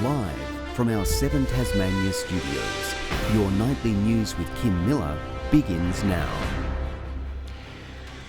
Live from our 7 Tasmania studios, your nightly news with Kim Miller begins now.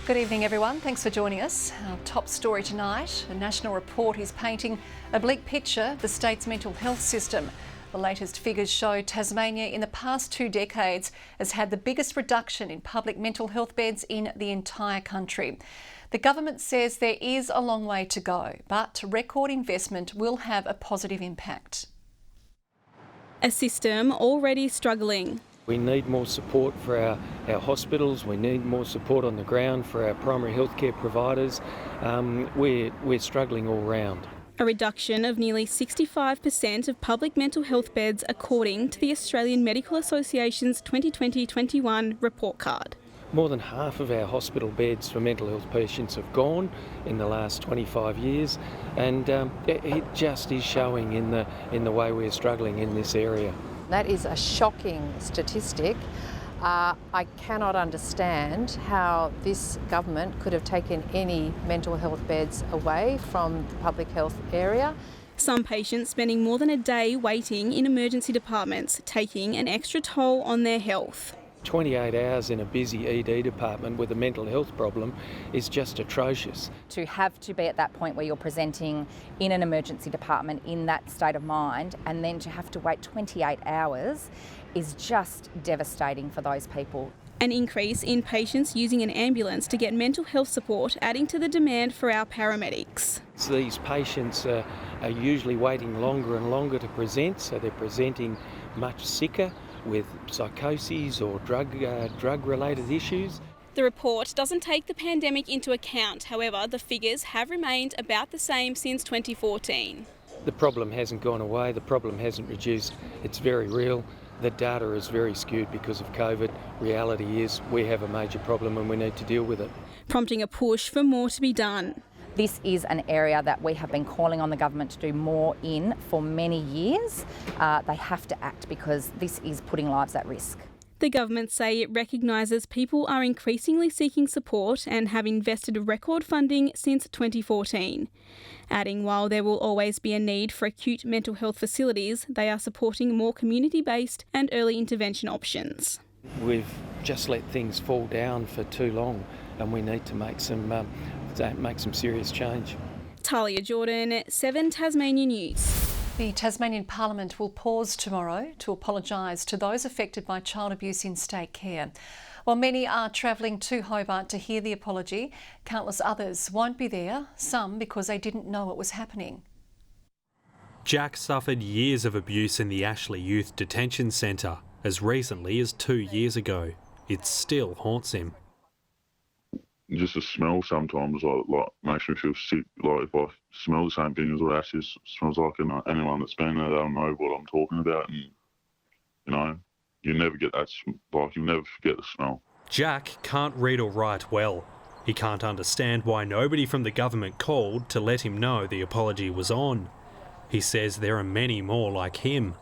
Good evening, everyone. Thanks for joining us. Our top story tonight, a national report is painting a bleak picture of the state's mental health system. The latest figures show Tasmania in the past 2 decades has had the biggest reduction in public mental health beds in the entire country. The government says there is a long way to go, but record investment will have a positive impact. A system already struggling. We need more support for our hospitals, we need more support on the ground for our primary healthcare providers. We're struggling all round. A reduction of nearly 65% of public mental health beds according to the Australian Medical Association's 2020-21 report card. More than half of our hospital beds for mental health patients have gone in the last 25 years, and it just is showing in the way we're struggling in this area. That is a shocking statistic. I cannot understand how this government could have taken any mental health beds away from the public health area. Some patients spending more than a day waiting in emergency departments, taking an extra toll on their health. 28 hours in a busy ED department with a mental health problem is just atrocious. To have to be at that point where you're presenting in an emergency department in that state of mind, and then to have to wait 28 hours is just devastating for those people. An increase in patients using an ambulance to get mental health support, adding to the demand for our paramedics. These patients are usually waiting longer and longer to present, so they're presenting much sicker with psychoses or drug-related issues. The report doesn't take the pandemic into account. However, the figures have remained about the same since 2014. The problem hasn't gone away, the problem hasn't reduced, it's very real. The data is very skewed because of COVID. Reality is we have a major problem and we need to deal with it. Prompting a push for more to be done. This is an area that we have been calling on the government to do more in for many years. They have to act because this is putting lives at risk. The government say it recognises people are increasingly seeking support and have invested record funding since 2014. Adding, while there will always be a need for acute mental health facilities, they are supporting more community-based and early intervention options. We've just let things fall down for too long and we need to make some serious change. Talia Jordan, 7 Tasmania News. The Tasmanian Parliament will pause tomorrow to apologise to those affected by child abuse in state care. While many are travelling to Hobart to hear the apology, countless others won't be there, some because they didn't know it was happening. Jack suffered years of abuse in the Ashley Youth Detention Centre, as recently as 2 years ago. It still haunts him. Just the smell sometimes like makes me feel sick. Like if I smell the same thing as what Ash smells like, and anyone that's been there, they'll know what I'm talking about. And you never get that. You'll never forget the smell. Jack can't read or write well. He can't understand why nobody from the government called to let him know the apology was on. He says there are many more like him.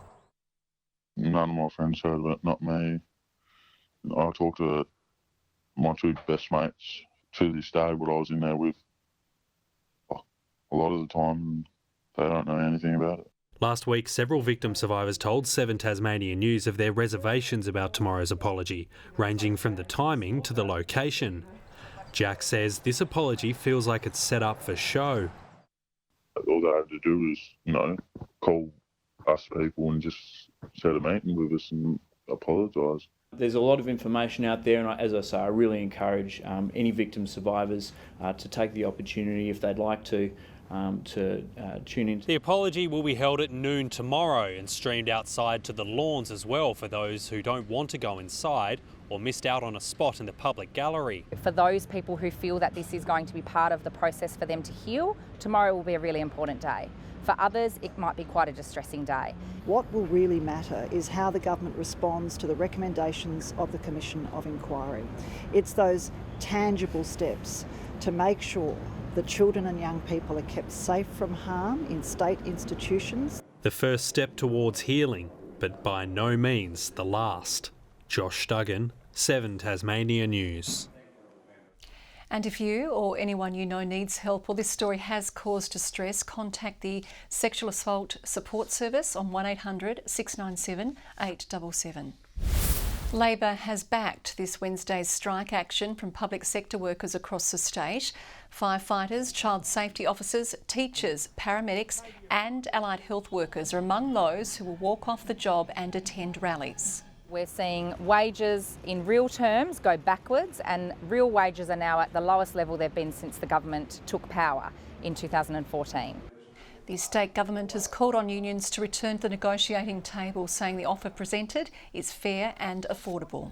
None of my friends heard of it, not me. I talked to my 2 best mates to this day, what I was in there with. A lot of the time, they don't know anything about it. Last week, several victim survivors told 7 Tasmania News of their reservations about tomorrow's apology, ranging from the timing to the location. Jack says this apology feels like it's set up for show. All they had to do was, call us people and just set a meeting with us and apologise. There's a lot of information out there, and as I say, I really encourage any victim survivors to take the opportunity, if they'd like to tune in. The apology will be held at noon tomorrow and streamed outside to the lawns as well for those who don't want to go inside or missed out on a spot in the public gallery. For those people who feel that this is going to be part of the process for them to heal, tomorrow will be a really important day. For others, it might be quite a distressing day. What will really matter is how the government responds to the recommendations of the Commission of Inquiry. It's those tangible steps to make sure that children and young people are kept safe from harm in state institutions. The first step towards healing, but by no means the last. Josh Duggan, 7 Tasmania News. And if you or anyone you know needs help or this story has caused distress, contact the Sexual Assault Support Service on 1800 697 877. Labor has backed this Wednesday's strike action from public sector workers across the state. Firefighters, child safety officers, teachers, paramedics and allied health workers are among those who will walk off the job and attend rallies. We're seeing wages in real terms go backwards, and real wages are now at the lowest level they've been since the government took power in 2014. The state government has called on unions to return to the negotiating table, saying the offer presented is fair and affordable.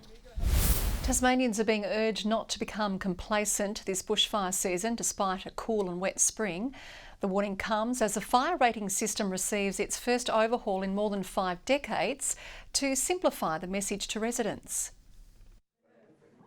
Tasmanians are being urged not to become complacent this bushfire season despite a cool and wet spring. The warning comes as the fire rating system receives its first overhaul in more than 5 decades to simplify the message to residents.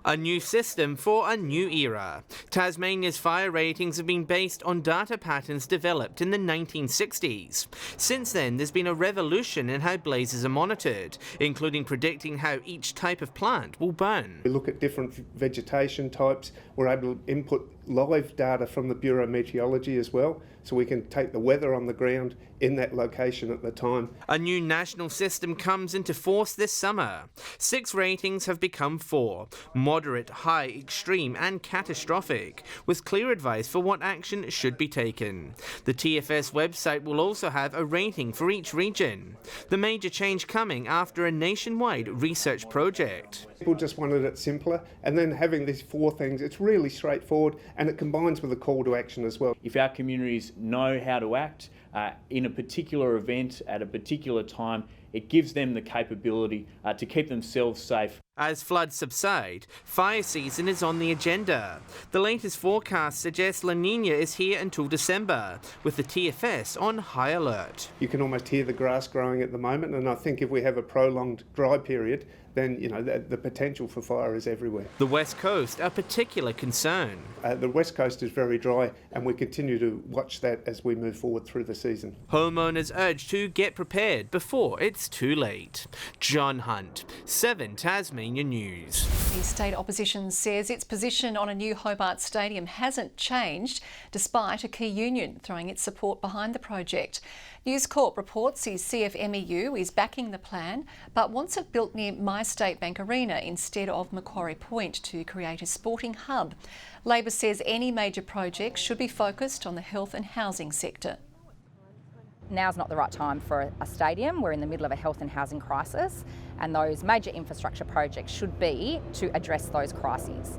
A new system for a new era. Tasmania's fire ratings have been based on data patterns developed in the 1960s. Since then, there's been a revolution in how blazes are monitored, including predicting how each type of plant will burn. We look at different vegetation types. We're able to input live data from the Bureau of Meteorology as well, so we can take the weather on the ground in that location at the time. A new national system comes into force this summer. 6 ratings have become 4: moderate, high, extreme and catastrophic, with clear advice for what action should be taken. The TFS website will also have a rating for each region. The major change coming after a nationwide research project. People just wanted it simpler, and then having these 4 things, it's really straightforward, and it combines with a call to action as well. If our communities know how to act in a particular event at a particular time, it gives them the capability to keep themselves safe. As floods subside, fire season is on the agenda. The latest forecast suggests La Nina is here until December, with the TFS on high alert. You can almost hear the grass growing at the moment, and I think if we have a prolonged dry period, then the potential for fire is everywhere. The West Coast a particular concern. The West Coast is very dry, and we continue to watch that as we move forward through the season. Homeowners urged to get prepared before it's too late. John Hunt, 7 Tasmania News. The state opposition says its position on a new Hobart Stadium hasn't changed, despite a key union throwing its support behind the project. News Corp reports the CFMEU is backing the plan, but wants it built near My State Bank Arena instead of Macquarie Point to create a sporting hub. Labor says any major project should be focused on the health and housing sector. Now's not the right time for a stadium. We're in the middle of a health and housing crisis, and those major infrastructure projects should be to address those crises.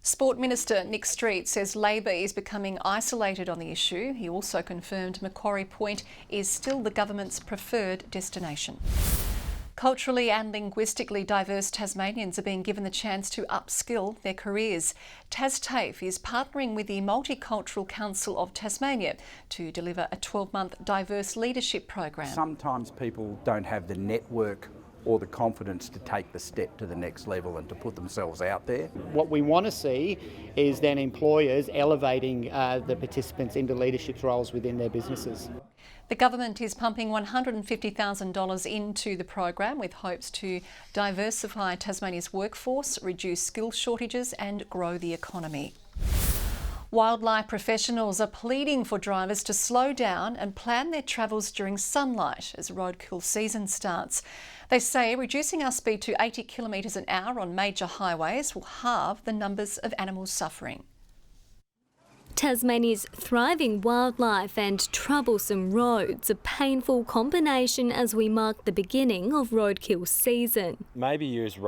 Sport Minister Nick Street says Labor is becoming isolated on the issue. He also confirmed Macquarie Point is still the government's preferred destination. Culturally and linguistically diverse Tasmanians are being given the chance to upskill their careers. TasTAFE is partnering with the Multicultural Council of Tasmania to deliver a 12-month diverse leadership program. Sometimes people don't have the network or the confidence to take the step to the next level and to put themselves out there. What we want to see is then employers elevating the participants into leadership roles within their businesses. The government is pumping $150,000 into the program with hopes to diversify Tasmania's workforce, reduce skill shortages and grow the economy. Wildlife professionals are pleading for drivers to slow down and plan their travels during sunlight as roadkill season starts. They say reducing our speed to 80 kilometres an hour on major highways will halve the numbers of animals suffering. Tasmania's thriving wildlife and troublesome roads, a painful combination as we mark the beginning of roadkill season. Maybe use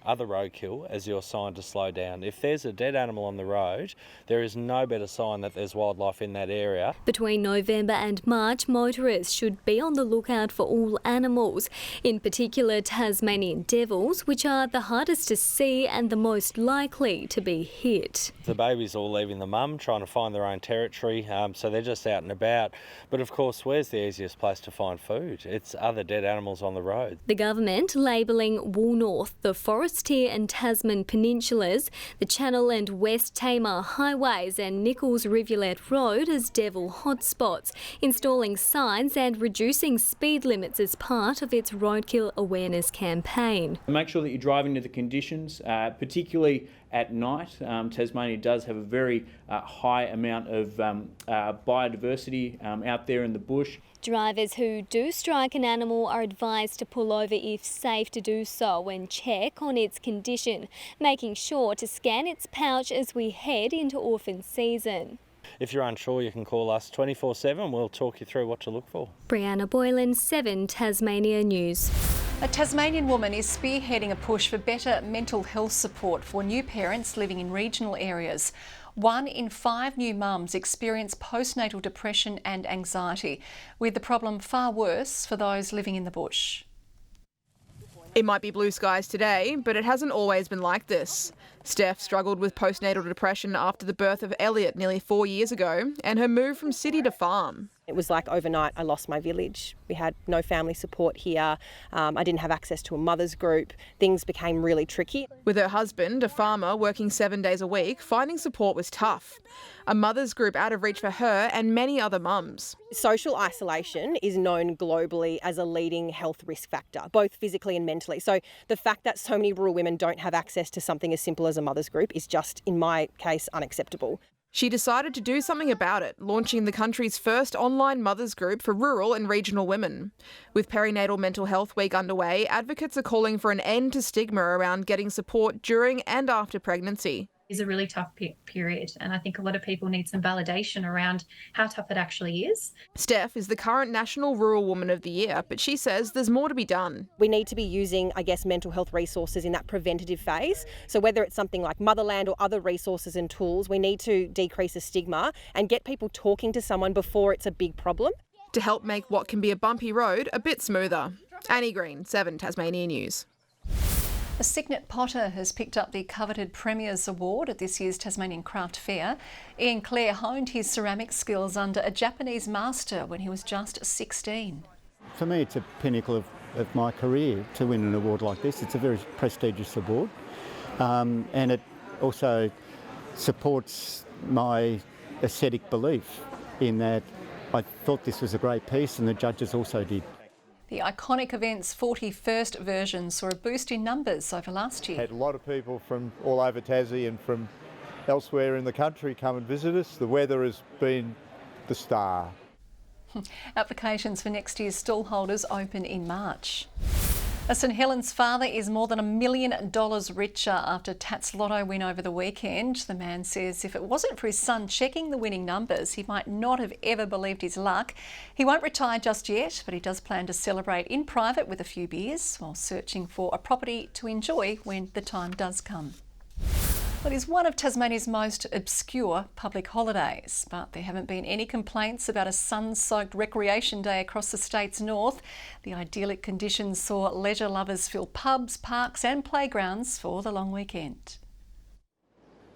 other roadkill as your sign to slow down. If there's a dead animal on the road, there is no better sign that there's wildlife in that area. Between November and March, motorists should be on the lookout for all animals, in particular Tasmanian devils, which are the hardest to see and the most likely to be hit. The babies all leaving the mum, trying to find their own territory, so they're just out and about. But of course, where's the easiest place to find food? It's other dead animals on the road. The government labelling Woolnorth, the Forestier and Tasman Peninsulas, the Channel and West Tamar highways and Nichols Rivulet Road as devil hotspots, installing signs and reducing speed limits as part of its roadkill awareness campaign. Make sure that you're driving to the conditions, particularly at night. Tasmania does have a very high amount of biodiversity out there in the bush. Drivers who do strike an animal are advised to pull over if safe to do so and check on its condition, making sure to scan its pouch as we head into orphan season. If you're unsure, you can call us 24/7. We'll talk you through what to look for. Brianna Boylan, 7 Tasmania News. A Tasmanian woman is spearheading a push for better mental health support for new parents living in regional areas. 1 in 5 new mums experience postnatal depression and anxiety, with the problem far worse for those living in the bush. It might be blue skies today, but it hasn't always been like this. Steph struggled with postnatal depression after the birth of Elliot nearly 4 years ago and her move from city to farm. It was like overnight I lost my village. We had no family support here. I didn't have access to a mother's group. Things became really tricky. With her husband, a farmer working 7 days a week, finding support was tough. A mother's group out of reach for her and many other mums. Social isolation is known globally as a leading health risk factor, both physically and mentally. So the fact that so many rural women don't have access to something as simple as a mother's group is just, in my case, unacceptable. She decided to do something about it, launching the country's first online mothers group for rural and regional women. With Perinatal Mental Health Week underway, advocates are calling for an end to stigma around getting support during and after pregnancy. It's a really tough period, and I think a lot of people need some validation around how tough it actually is. Steph is the current National Rural Woman of the Year, but she says there's more to be done. We need to be using, mental health resources in that preventative phase. So whether it's something like Motherland or other resources and tools, we need to decrease the stigma and get people talking to someone before it's a big problem. To help make what can be a bumpy road a bit smoother. Annie Green, 7 Tasmania News. A Signet potter has picked up the coveted Premier's Award at this year's Tasmanian Craft Fair. Ian Clare honed his ceramic skills under a Japanese master when he was just 16. For me, it's a pinnacle of my career to win an award like this. It's a very prestigious award, and it also supports my aesthetic belief in that I thought this was a great piece and the judges also did. The iconic event's 41st version saw a boost in numbers over last year. Had a lot of people from all over Tassie and from elsewhere in the country come and visit us. The weather has been the star. Applications for next year's stall holders open in March. A St Helens father is more than $1 million richer after Tats Lotto win over the weekend. The man says if it wasn't for his son checking the winning numbers, he might not have ever believed his luck. He won't retire just yet, but he does plan to celebrate in private with a few beers while searching for a property to enjoy when the time does come. Well, it is one of Tasmania's most obscure public holidays, but there haven't been any complaints about a sun-soaked recreation day across the state's north. The idyllic conditions saw leisure lovers fill pubs, parks and playgrounds for the long weekend.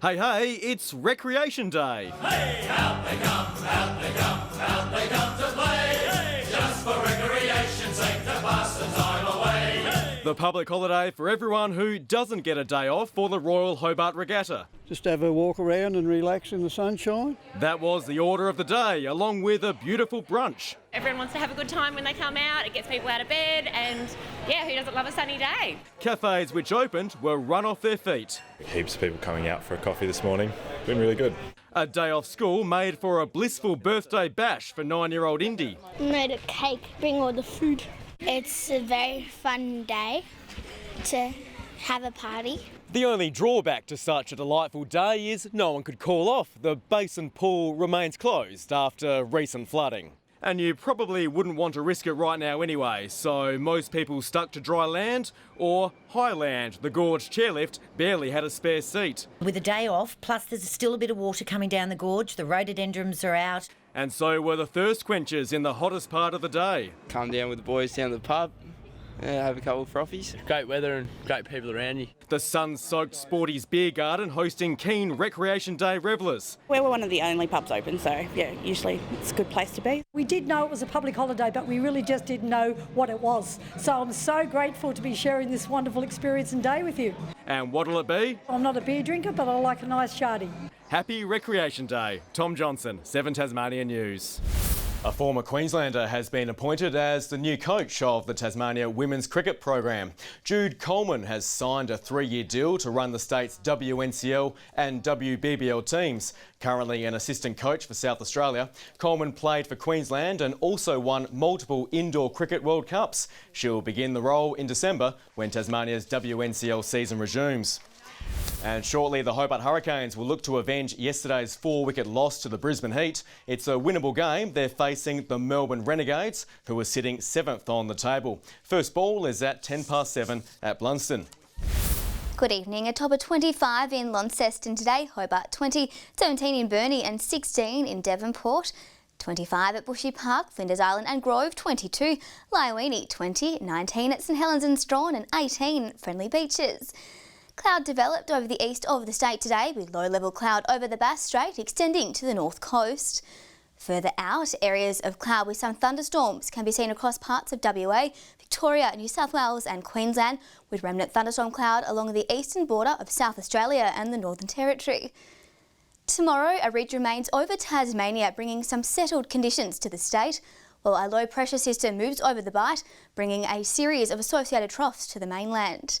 Hey, hey, it's Recreation Day. Hey, out they come, out they come, out they come to play. Hey, just for recreation's sake to pass the time away. Hey. The public holiday for everyone who doesn't get a day off for the Royal Hobart Regatta. Just have a walk around and relax in the sunshine. That was the order of the day, along with a beautiful brunch. Everyone wants to have a good time when they come out. It gets people out of bed and, yeah, who doesn't love a sunny day? Cafes which opened were run off their feet. Heaps of people coming out for a coffee this morning. Been really good. A day off school made for a blissful birthday bash for 9-year-old Indy. Made a cake, bring all the food. It's a very fun day to have a party. The only drawback to such a delightful day is no one could call off. The basin pool remains closed after recent flooding. And you probably wouldn't want to risk it right now anyway, so most people stuck to dry land or high land. The gorge chairlift barely had a spare seat. With a day off, plus there's still a bit of water coming down the gorge, the rhododendrons are out. And so were the thirst quenchers in the hottest part of the day. Come down with the boys down to the pub, have a couple of frothies. Great weather and great people around you. The sun-soaked Sporties Beer Garden hosting keen Recreation Day revellers. We're one of the only pubs open, so yeah, usually it's a good place to be. We did know it was a public holiday, but we really just didn't know what it was. So I'm so grateful to be sharing this wonderful experience and day with you. And what'll it be? I'm not a beer drinker, but I like a nice shardy. Happy Recreation Day. Tom Johnson, 7 Tasmania News. A former Queenslander has been appointed as the new coach of the Tasmania women's cricket program. Jude Coleman has signed a 3-year deal to run the state's WNCL and WBBL teams. Currently an assistant coach for South Australia, Coleman played for Queensland and also won multiple indoor cricket World Cups. She'll begin the role in December when Tasmania's WNCL season resumes. And shortly, the Hobart Hurricanes will look to avenge yesterday's 4-wicket loss to the Brisbane Heat. It's a winnable game. They're facing the Melbourne Renegades, who are sitting 7th on the table. First ball is at 7:10 at Blunston. Good evening. A top of 25 in Launceston today, Hobart 20, 17 in Burnie and 16 in Devonport. 25 at Bushy Park, Flinders Island and Grove, 22, Lyoini 20, 19 at St Helens and Strawn and 18 at Friendly Beaches. Cloud developed over the east of the state today with low-level cloud over the Bass Strait extending to the north coast. Further out, areas of cloud with some thunderstorms can be seen across parts of WA, Victoria, New South Wales and Queensland, with remnant thunderstorm cloud along the eastern border of South Australia and the Northern Territory. Tomorrow, a ridge remains over Tasmania, bringing some settled conditions to the state, while a low-pressure system moves over the Bight, bringing a series of associated troughs to the mainland.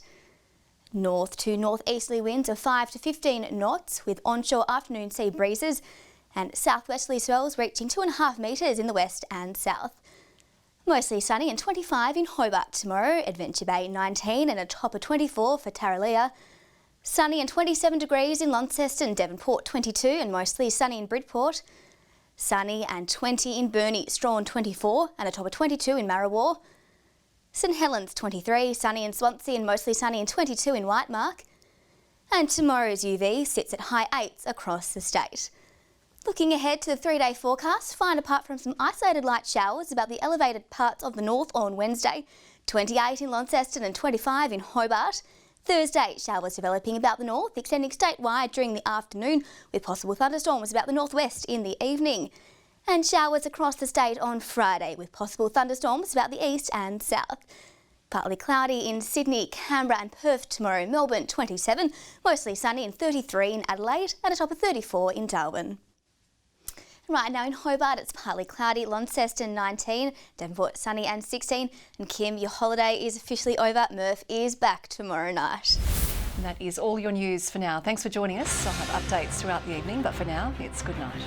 North to northeasterly winds of 5 to 15 knots with onshore afternoon sea breezes and southwesterly swells reaching 2.5 metres in the west and south. Mostly sunny and 25 in Hobart tomorrow, Adventure Bay 19 and a top of 24 for Tarraleah. Sunny and 27 degrees in Launceston, Devonport 22 and mostly sunny in Bridport. Sunny and 20 in Burnie, Strawn 24 and a top of 22 in Marrawar. St Helens 23, sunny in Swansea and mostly sunny and 22 in Whitemark. And tomorrow's UV sits at high 8s across the state. Looking ahead to the 3-day forecast, find apart from some isolated light showers about the elevated parts of the north on Wednesday, 28 in Launceston and 25 in Hobart. Thursday, showers developing about the north, extending statewide during the afternoon with possible thunderstorms about the northwest in the evening. And showers across the state on Friday with possible thunderstorms about the east and south. Partly cloudy in Sydney, Canberra and Perth tomorrow, Melbourne 27, mostly sunny and 33 in Adelaide and a top of 34 in Darwin. Right now in Hobart it's partly cloudy, Launceston 19, Devonport sunny and 16 and Kim, your holiday is officially over, Murph is back tomorrow night. And that is all your news for now. Thanks for joining us. I'll have updates throughout the evening, but for now it's good night.